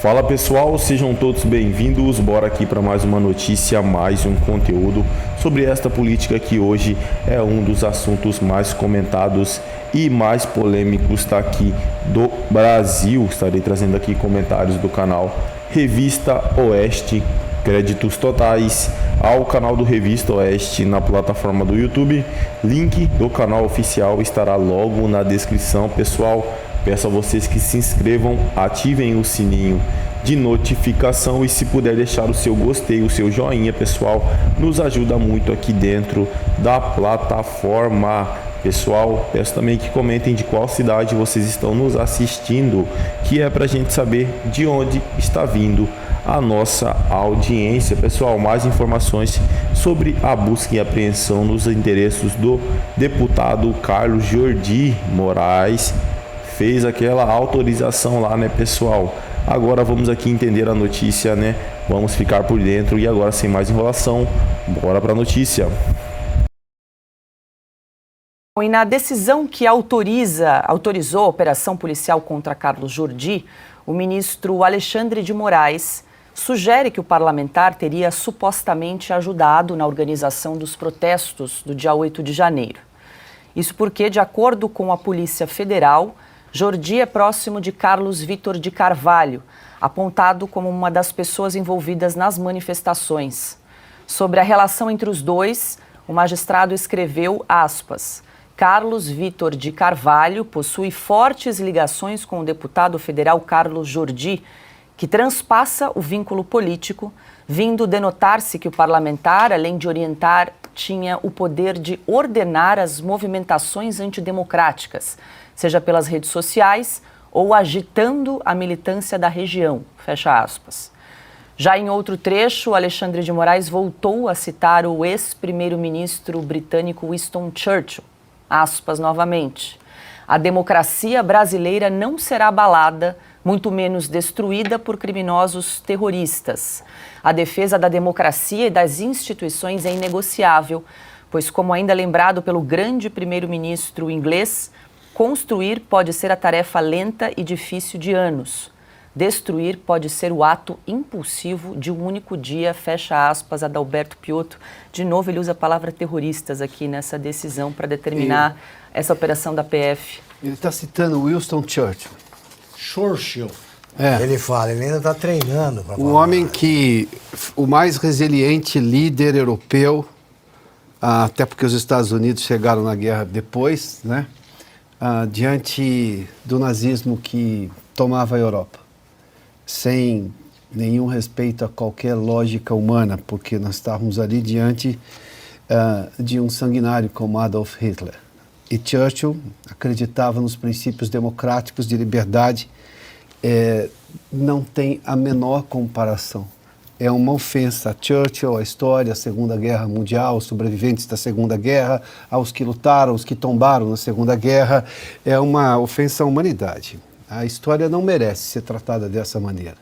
Fala pessoal, sejam todos bem-vindos. Bora aqui para mais uma notícia, mais um conteúdo sobre esta política que hoje é um dos assuntos mais comentados e mais polêmicos daqui do Brasil. Estarei trazendo aqui comentários do canal Revista Oeste, créditos totais ao canal do Revista Oeste na plataforma do YouTube. Link do canal oficial estará logo na descrição, pessoal. Peço a vocês que se inscrevam, ativem o sininho de notificação e se puder deixar o seu gostei, o seu joinha, pessoal, nos ajuda muito aqui dentro da plataforma. Pessoal, peço também que comentem de qual cidade vocês estão nos assistindo, que é para a gente saber de onde está vindo a nossa audiência. Pessoal, mais informações sobre a busca e apreensão nos endereços do deputado Carlos Jordi Moraes. Fez aquela autorização lá, né, pessoal? Agora vamos aqui entender a notícia, né? Vamos ficar por dentro e agora, sem mais enrolação, bora para a notícia. E na decisão que autorizou a operação policial contra Carlos Jordi, o ministro Alexandre de Moraes sugere que o parlamentar teria supostamente ajudado na organização dos protestos do dia 8 de janeiro. Isso porque, de acordo com a Polícia Federal, Jordi é próximo de Carlos Vitor de Carvalho, apontado como uma das pessoas envolvidas nas manifestações. Sobre a relação entre os dois, o magistrado escreveu, aspas, Carlos Vitor de Carvalho possui fortes ligações com o deputado federal Carlos Jordi, que transpassa o vínculo político, vindo denotar-se que o parlamentar, além de orientar, tinha o poder de ordenar as movimentações antidemocráticas, seja pelas redes sociais ou agitando a militância da região, fecha aspas. Já em outro trecho, Alexandre de Moraes voltou a citar o ex-primeiro-ministro britânico Winston Churchill, aspas novamente, a democracia brasileira não será abalada, muito menos destruída por criminosos terroristas. A defesa da democracia e das instituições é inegociável, pois, como ainda lembrado pelo grande primeiro-ministro inglês, construir pode ser a tarefa lenta e difícil de anos. Destruir pode ser o ato impulsivo de um único dia, fecha aspas, Adalberto Piotto. De novo, ele usa a palavra terroristas aqui nessa decisão para determinar essa operação da PF. Ele está citando Winston Churchill. Churchill. Ele fala, ele ainda está treinando. O homem que, o mais resiliente líder europeu, até porque os Estados Unidos chegaram na guerra depois, né? Diante do nazismo que tomava a Europa, sem nenhum respeito a qualquer lógica humana, porque nós estávamos ali diante de um sanguinário como Adolf Hitler. E Churchill acreditava nos princípios democráticos de liberdade, não tem a menor comparação. É uma ofensa a Churchill, à história, à Segunda Guerra Mundial, aos sobreviventes da Segunda Guerra, aos que lutaram, aos que tombaram na Segunda Guerra. É uma ofensa à humanidade. A história não merece ser tratada dessa maneira.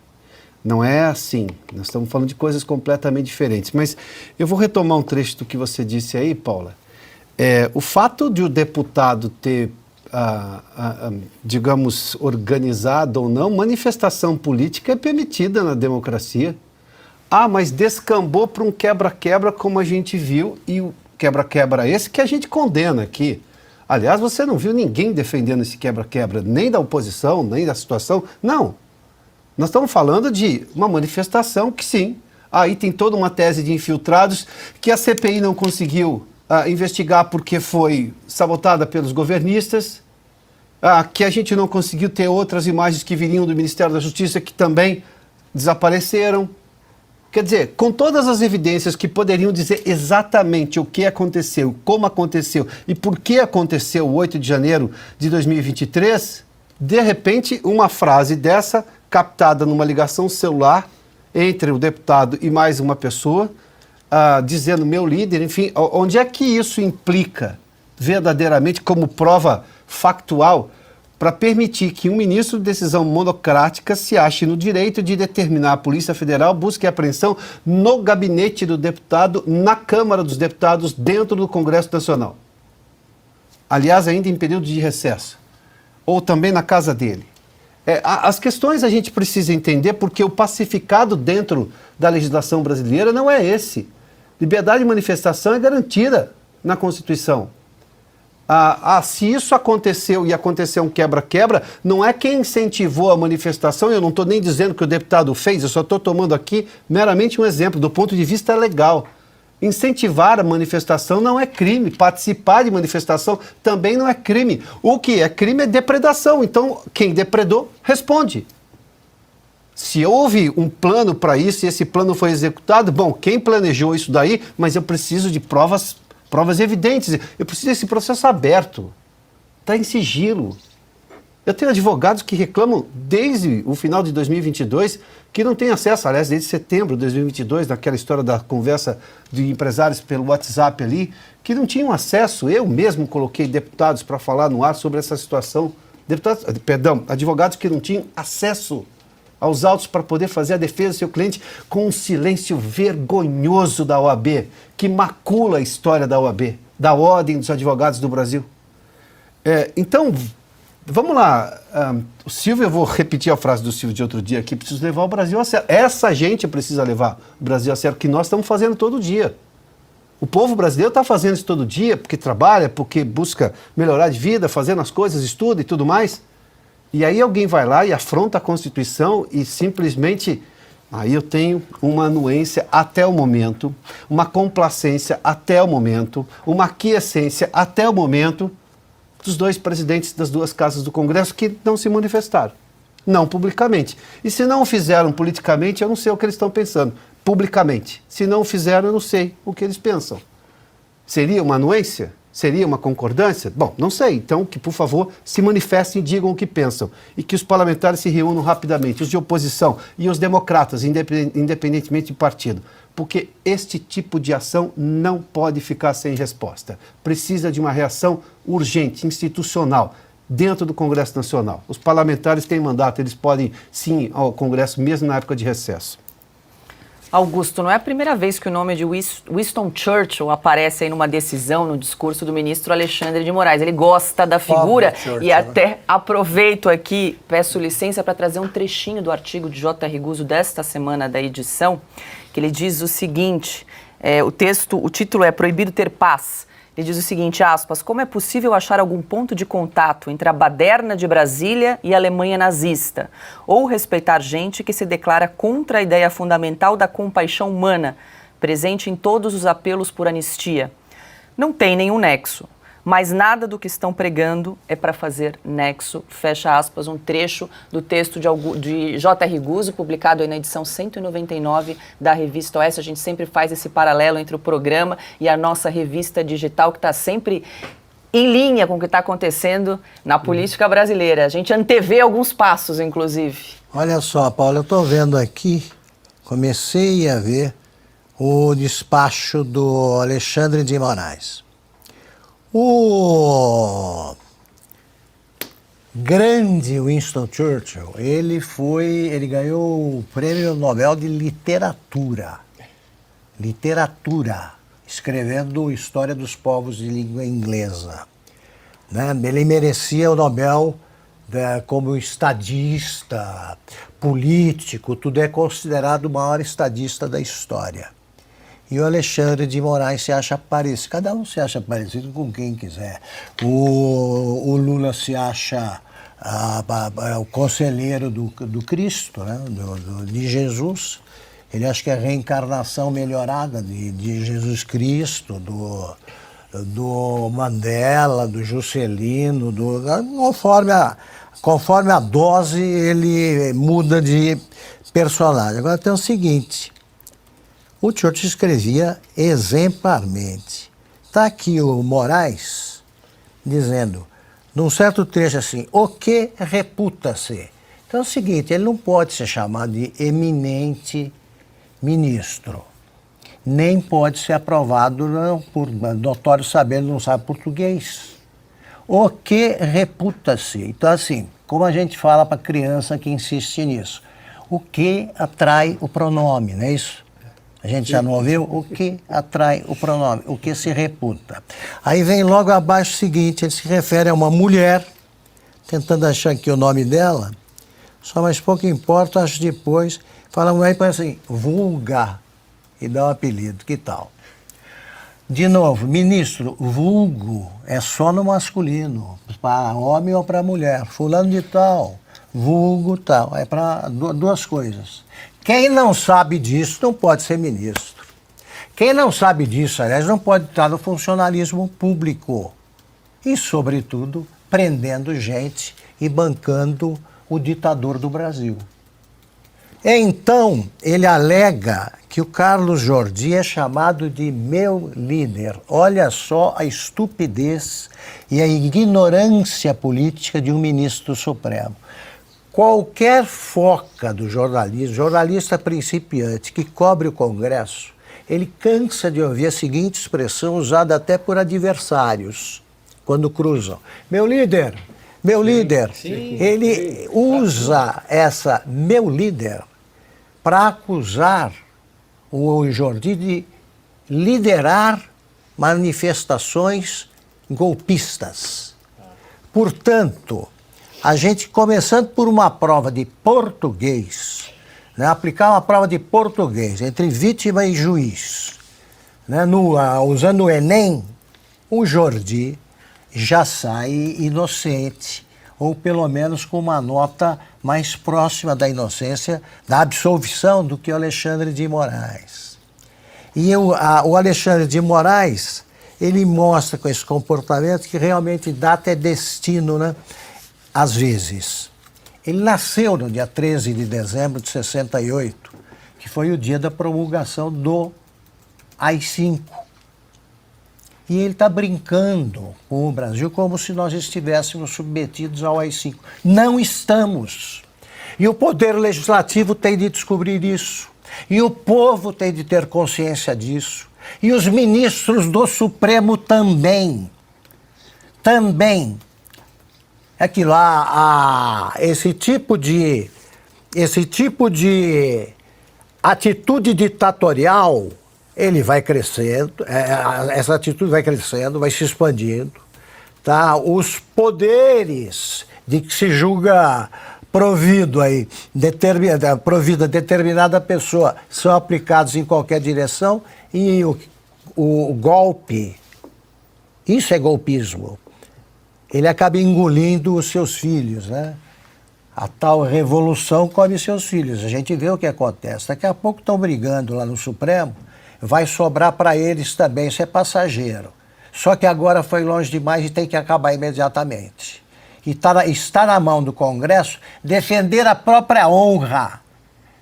Não é assim. Nós estamos falando de coisas completamente diferentes. Mas eu vou retomar um trecho do que você disse aí, Paula. O fato de o deputado ter, digamos, organizado ou não, manifestação política é permitida na democracia. Mas descambou para um quebra-quebra, como a gente viu, e o quebra-quebra esse que a gente condena aqui. Aliás, você não viu ninguém defendendo esse quebra-quebra, nem da oposição, nem da situação. Não. Nós estamos falando de uma manifestação que, sim, aí tem toda uma tese de infiltrados que a CPI não conseguiu investigar porque foi sabotada pelos governistas, que a gente não conseguiu ter outras imagens que viriam do Ministério da Justiça que também desapareceram. Quer dizer, com todas as evidências que poderiam dizer exatamente o que aconteceu, como aconteceu e por que aconteceu o 8 de janeiro de 2023, de repente, uma frase dessa, captada numa ligação celular entre o deputado e mais uma pessoa, dizendo meu líder, enfim, onde é que isso implica verdadeiramente como prova factual para permitir que um ministro de decisão monocrática se ache no direito de determinar a Polícia Federal busca e apreensão no gabinete do deputado, na Câmara dos Deputados, dentro do Congresso Nacional. Aliás, ainda em período de recesso. Ou também na casa dele. As questões a gente precisa entender porque o pacificado dentro da legislação brasileira não é esse. Liberdade de manifestação é garantida na Constituição. Se isso aconteceu e aconteceu um quebra-quebra, não é quem incentivou a manifestação, eu não estou nem dizendo que o deputado fez, eu só estou tomando aqui meramente um exemplo do ponto de vista legal. Incentivar a manifestação não é crime, participar de manifestação também não é crime. O que é crime é depredação, então quem depredou responde. Se houve um plano para isso e esse plano foi executado, bom, quem planejou isso daí, mas eu preciso de provas evidentes, eu preciso desse processo aberto, está em sigilo. Eu tenho advogados que reclamam desde o final de 2022 que não têm acesso, aliás, desde setembro de 2022, naquela história da conversa de empresários pelo WhatsApp ali, que não tinham acesso. Eu mesmo coloquei deputados para falar no ar sobre essa situação. Advogados que não tinham acesso aos autos para poder fazer a defesa do seu cliente com um silêncio vergonhoso da OAB, que macula a história da OAB, da Ordem dos Advogados do Brasil. Então, vamos lá. O Silvio, eu vou repetir a frase do Silvio de outro dia aqui, preciso levar o Brasil a sério. Essa gente precisa levar o Brasil a sério, que nós estamos fazendo todo dia. O povo brasileiro está fazendo isso todo dia, porque trabalha, porque busca melhorar de vida, fazendo as coisas, estuda e tudo mais. E aí alguém vai lá e afronta a Constituição e simplesmente... Aí eu tenho uma anuência até o momento, uma complacência até o momento, uma aquiescência até o momento dos dois presidentes das duas casas do Congresso que não se manifestaram. Não publicamente. E se não o fizeram politicamente, eu não sei o que eles estão pensando. Publicamente. Se não o fizeram, eu não sei o que eles pensam. Seria uma anuência? Seria uma concordância? Bom, não sei. Então, que, por favor, se manifestem e digam o que pensam. E que os parlamentares se reúnam rapidamente, os de oposição e os democratas, independentemente de partido. Porque este tipo de ação não pode ficar sem resposta. Precisa de uma reação urgente, institucional, dentro do Congresso Nacional. Os parlamentares têm mandato, eles podem, sim, ao Congresso, mesmo na época de recesso. Augusto, não é a primeira vez que o nome de Winston Churchill aparece aí numa decisão no discurso do ministro Alexandre de Moraes. Ele gosta da figura e até aproveito aqui, peço licença para trazer um trechinho do artigo de J.R. Guzzo desta semana da edição, que ele diz o seguinte, o título é Proibido ter Paz. Ele diz o seguinte, aspas, como é possível achar algum ponto de contato entre a baderna de Brasília e a Alemanha nazista? Ou respeitar gente que se declara contra a ideia fundamental da compaixão humana, presente em todos os apelos por anistia? Não tem nenhum nexo, mas nada do que estão pregando é para fazer nexo, fecha aspas, um trecho do texto de J.R. Guzzo, publicado aí na edição 199 da revista Oeste. A gente sempre faz esse paralelo entre o programa e a nossa revista digital, que está sempre em linha com o que está acontecendo na política brasileira. A gente antevê alguns passos, inclusive. Olha só, Paulo, eu estou vendo aqui, comecei a ver o despacho do Alexandre de Moraes. O grande Winston Churchill, ele ganhou o Prêmio Nobel de Literatura, escrevendo História dos Povos de Língua Inglesa. Né? Ele merecia o Nobel como estadista, político, tudo é considerado o maior estadista da história. E o Alexandre de Moraes se acha parecido, cada um se acha parecido com quem quiser. O Lula se acha o conselheiro do Cristo, né? de Jesus. Ele acha que é a reencarnação melhorada de Jesus Cristo, do Mandela, do Juscelino, conforme a dose ele muda de personagem. Agora tem o seguinte... O Churchill escrevia exemplarmente. Está aqui o Moraes dizendo, num certo trecho assim, o que reputa-se? Então é o seguinte, ele não pode ser chamado de eminente ministro, nem pode ser aprovado por notório saber, ele não sabe português. O que reputa-se? Então assim, como a gente fala para criança que insiste nisso, o que atrai o pronome, não é isso? A gente já não ouviu? O que atrai o pronome? O que se reputa? Aí vem logo abaixo o seguinte, ele se refere a uma mulher, tentando achar aqui o nome dela, Só mais pouco importa, acho depois. Falamos aí para assim, vulga, e dá um apelido, que tal? De novo, ministro, vulgo é só no masculino, para homem ou para mulher. Fulano de tal, vulgo tal, é para duas coisas. Quem não sabe disso não pode ser ministro. Quem não sabe disso, aliás, não pode estar no funcionalismo público. E, sobretudo, prendendo gente e bancando o ditador do Brasil. Então, ele alega que o Carlos Jordi é chamado de meu líder. Olha só a estupidez e a ignorância política de um ministro supremo. Qualquer foca do jornalismo, jornalista principiante que cobre o Congresso, ele cansa de ouvir a seguinte expressão usada até por adversários, quando cruzam. Meu líder, meu líder. Sim, ele usa essa meu líder para acusar o Jordi de liderar manifestações golpistas. Portanto, a gente, começando por uma prova de português, né, aplicar uma prova de português entre vítima e juiz, né, usando o Enem, o Jordi já sai inocente, ou pelo menos com uma nota mais próxima da inocência, da absolvição, do que o Alexandre de Moraes. E o Alexandre de Moraes, ele mostra com esse comportamento que realmente data é destino, né? Às vezes. Ele nasceu no dia 13 de dezembro de 68, que foi o dia da promulgação do AI-5. E ele está brincando com o Brasil como se nós estivéssemos submetidos ao AI-5. Não estamos. E o Poder Legislativo tem de descobrir isso. E o povo tem de ter consciência disso. E os ministros do Supremo também. Também. É que lá esse tipo de atitude ditatorial, ele vai crescendo, essa atitude vai crescendo, vai se expandindo, tá? Os poderes de que se julga provida determinada pessoa são aplicados em qualquer direção e o golpe, isso é golpismo, ele acaba engolindo os seus filhos, né? A tal revolução come seus filhos. A gente vê o que acontece. Daqui a pouco estão brigando lá no Supremo, vai sobrar para eles também, isso é passageiro. Só que agora foi longe demais e tem que acabar imediatamente. E está na mão do Congresso defender a própria honra,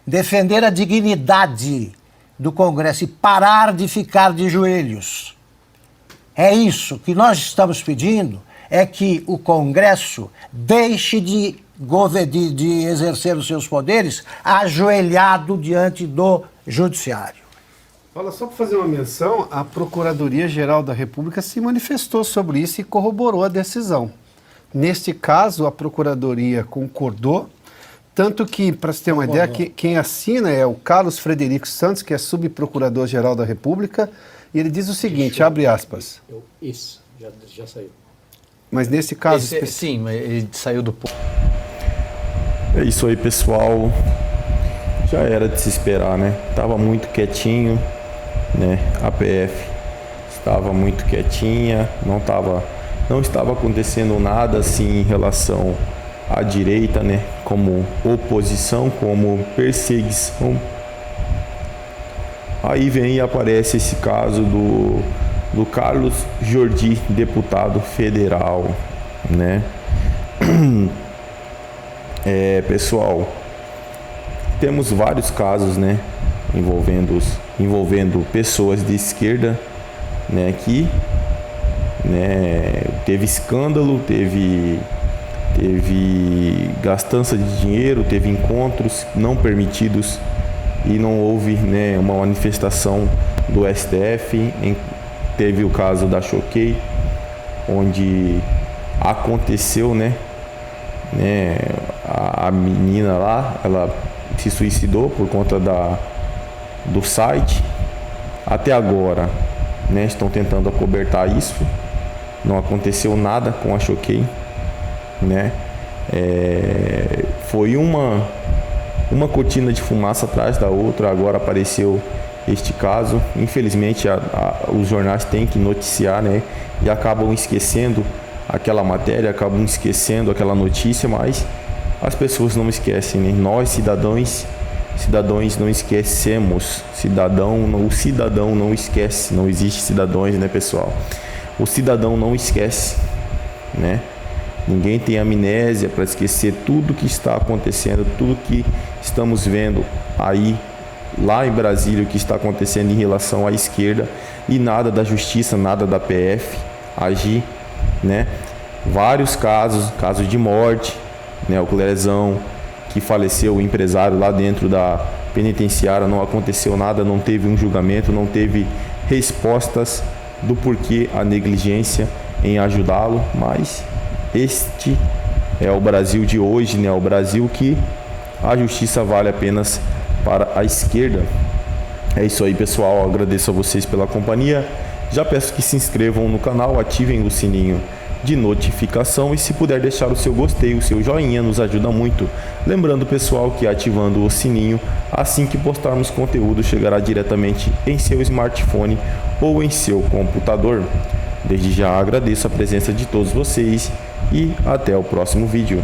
defender a dignidade do Congresso e parar de ficar de joelhos. É isso que nós estamos pedindo, é que o Congresso deixe de exercer os seus poderes ajoelhado diante do Judiciário. Olha, só para fazer uma menção, a Procuradoria-Geral da República se manifestou sobre isso e corroborou a decisão. Neste caso, a Procuradoria concordou, tanto que, para você ter uma ideia, quem assina é o Carlos Frederico Santos, que é subprocurador-geral da República, e ele diz o seguinte, abre aspas. Isso, já saiu. Mas nesse caso... Sim, mas ele saiu do... É isso aí, pessoal. Já era de se esperar, né? Tava muito quietinho, né? A PF estava muito quietinha, não estava acontecendo nada assim em relação à direita, né? Como oposição, como perseguição. Aí vem e aparece esse caso do Carlos Jordi, deputado federal, né? Pessoal, temos vários casos, né, envolvendo pessoas de esquerda, né, que, né, teve escândalo, teve gastança de dinheiro, teve encontros não permitidos e não houve, né, uma manifestação do STF. Teve o caso da Choquei, onde aconteceu, né, a menina lá, ela se suicidou por conta do site. Até agora, né, estão tentando acobertar isso. Não aconteceu nada com a Choquei, né? Foi uma cortina de fumaça atrás da outra. Agora apareceu este caso. Infelizmente os jornais têm que noticiar, né? E acabam esquecendo aquela matéria, acabam esquecendo aquela notícia, mas as pessoas não esquecem, né? Nós cidadãos não esquecemos. O cidadão não esquece. Não existe cidadãos, né, pessoal? O cidadão não esquece, né? Ninguém tem amnésia para esquecer tudo que está acontecendo, tudo que estamos vendo aí lá em Brasília, o que está acontecendo em relação à esquerda, e nada da justiça, nada da PF agir, né? Vários casos de morte, né? O Clérezão, que faleceu, o empresário lá dentro da penitenciária, não aconteceu nada, não teve um julgamento, não teve respostas do porquê a negligência em ajudá-lo. Mas este é o Brasil de hoje, né? O Brasil que a justiça vale apenas para a esquerda. É isso aí, pessoal. Agradeço a vocês pela companhia. Já peço que se inscrevam no canal, ativem o sininho de notificação e, se puder, deixar o seu gostei, o seu joinha, nos ajuda muito. Lembrando, pessoal, que ativando o sininho, assim que postarmos conteúdo, chegará diretamente em seu smartphone ou em seu computador. Desde já agradeço a presença de todos vocês e até o próximo vídeo.